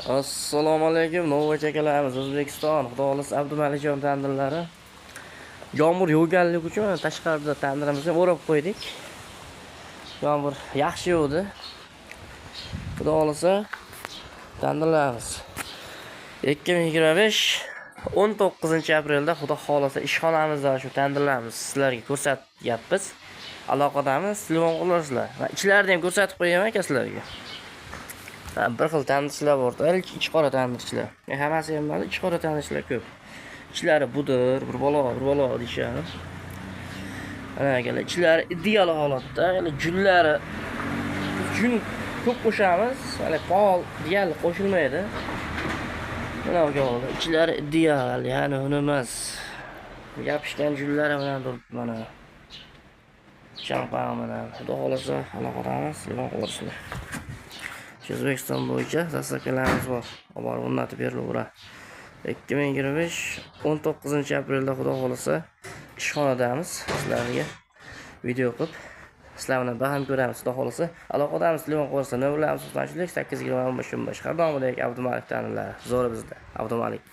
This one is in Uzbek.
Assalomu alaykum, Novvoy akalarimiz O'zbekiston, Xudo xohlasa Abdumalikjon tandirlari. Yomg'ir yog'ganligi uchun tashqarida tandirimizni o'rab qo'ydik. Yomg'ir yaxshi yog'di. Xudo xohlasa tandirlarimiz 2025 19-aprelda Xudo xohlasa ishxonamizda shu tandirlarimiz sizlarga ko'rsatyapmiz. Aloqadamiz, telefon qilasizlar. Va ichlarini ham ko'rsatib qo'yaman aka sizlarga. Bir xil tandirchilar bor, ich qora tandirchilar. Hammasi ham emas, ich qora tandirchilar ko'p. Ichlari budir, bir balo deyshadi. Ana akalar, ichlari ideal holatda, ya'ni jullari jun ko'p qo'shamiz, ya'ni pol deyarli qo'shilmaydi. Mana akalar, ichlari ideal, ya'ni uni emas. Yopishgan jullari bilan turibdi mana. Champon mana. Xudo xolasa aloqadamiz, telefon qilasizlar. O'zbekiston bo'yicha zastavkalarimiz bor. Xabar o'rnatib berilaveradi. 2025 19-aprelda Xudo xolasa ishxonadamiz. Sizlarga video qilib sizlar bilan baham ko'ramiz. Xudo xolasa aloqadamiz, telefon qilasizlar. Nomerlarimiz 820 15 15. Har doimdek Abdumalik taniladi. Zo'r bizda. Abdumalik.